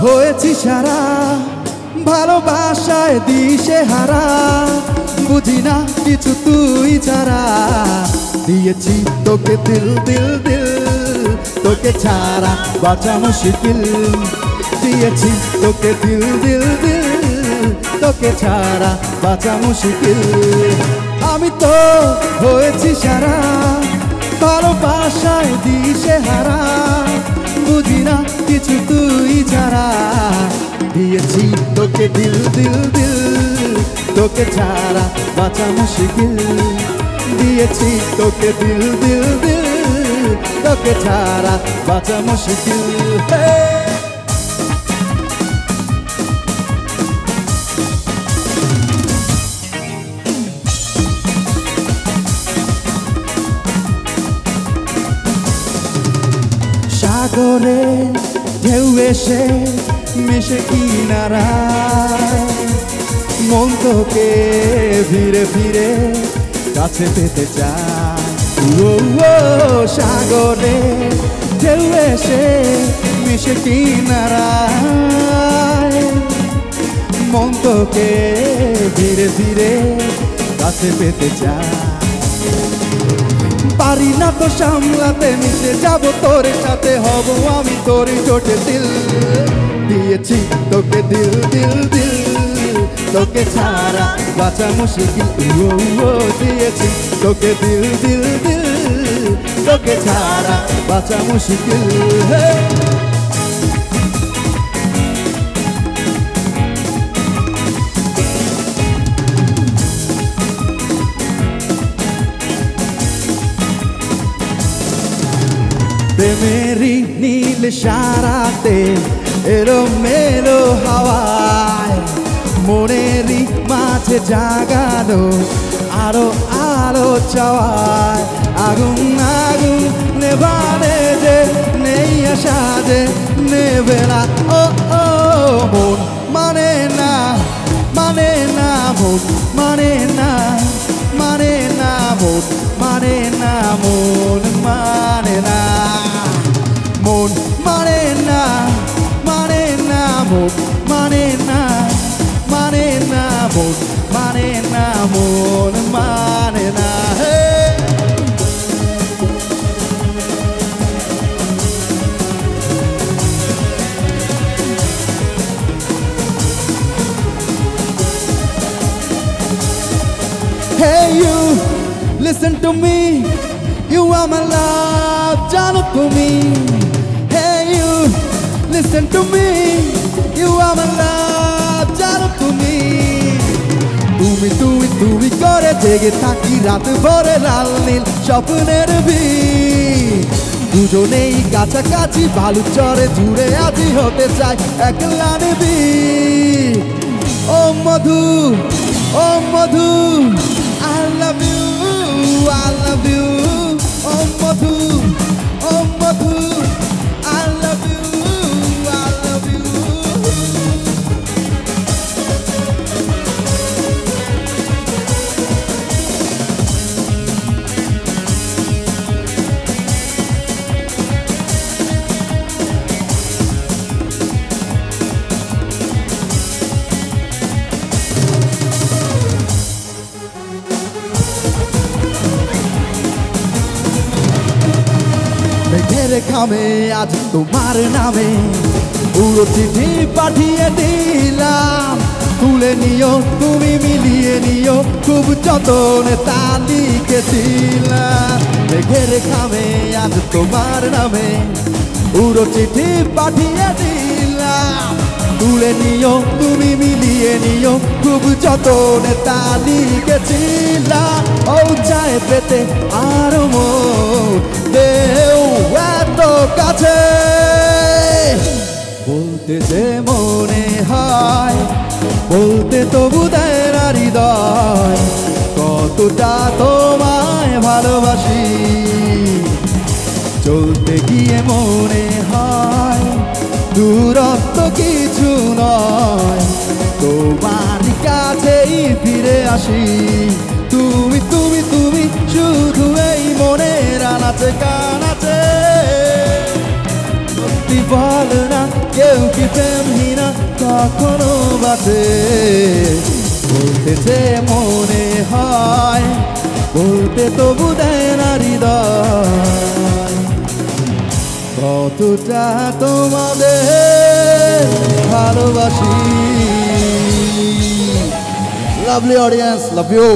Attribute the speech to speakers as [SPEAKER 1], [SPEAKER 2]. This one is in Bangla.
[SPEAKER 1] হয়েছি সারা ভালোবাসায় দিশে হারা বুঝি না কিছু তুই ছাড়া দিয়েছি তোকে দিল দিল দিল তোকে ছাড়া বাঁচা মুশকিল দিয়েছি তোকে দিল দিল দিল তোকে ছাড়া বাঁচা মুশকিল আমি তো হয়েছি সারা ভালোবাসায় দিশে হারা বুঝি না কিছু তুই ছাড়া দিয়েছি তোকে দিল দিল দিল তোকে ছাড়া বাঁচা মুশকিল দিয়েছি তোকে দিল দিল দিল তোকে ছাড়া বাঁচা মুশকিল সাগরে ঢেউ এসে মিশে কিনারায় মন তোকে ফিরে ফিরে কাছে পেতে চায় সাগরে ঢেউ এসে মিশে কিনারায় মন তোকে ফিরে ফিরে কাছে পেতে চায় পারি না তো সামলাতে মিশে যাব তোর সাথে হব আমি তোর চোটে দিল দিয়েছি তোকে দিল দিল দিল তোকে ছাড়া বাঁচা মুশকিল দিয়েছি তোকে দিল দিল দিল তোকে ছাড়া বাঁচা মুশকিল প্রেমেরি নীল সারাতে এলো মেলো হাওয়ায় মনেরই মাঝে জাগানো আরো আলো চাওয়ায় আগুন আগুন নেভানে যে নেই আশা যে নেবে না ও ও মন মানে না মানে না মন মানে না মানে না মন মানে না মন মানে না মন মানে না মানে না মন মানে না মানে না মন মানে না মন মানে না Hey you, listen to me. You are my love, জানো তুমি. Hey you, listen to me. You are my love, জানো তুমি. তুমি তুমি তুমি করে জেগে থাকি রাত ভরে লাল নীল স্বপ্নের ভিড় দুজনেই কাছাকাছি বালুর চরে জুড়ে আজি হতে চাই একলা নেবি ও মধু ও মধু I love you, I love you, oh Madhu, oh Madhu, I love you, I love you. মেঘের খামে আজ তোমার নামে পুরো চিঠি পাঠিয়ে দিলাম তুলে নিও তুমি মিলিয়ে নিও খুব যতনে তা লিখেছিলাম মেঘের খামে আজ তোমার নামে পুরো চিঠি পাঠিয়ে দিলাম তুলে নিও তুমি মিলিয়ে নিও খুব যতনে তা লিখেছিলাম ও চায় পেতে আরো মন দেও এত কাছে বলতে যে মনে হয় বলতে তবু দেয় না হৃদয় কতটা তোমায় ভালোবাসি চলতে গিয়ে মনে হয় দূরত্ব কিছু নয় তোমার কাছেই ফিরে আসি তুমি তুমি তুমি শুধু এই মনের আনাচে কানাচে সত্যি বল না কেউ কি প্রেমহীনা কখনো বাসে বলতে যে মনে হয় বলতে তবু দেয় না হৃদয় কতটা তোমাদের ভালোবাসি লাভলি অডিয়েন্স লাভ ইউ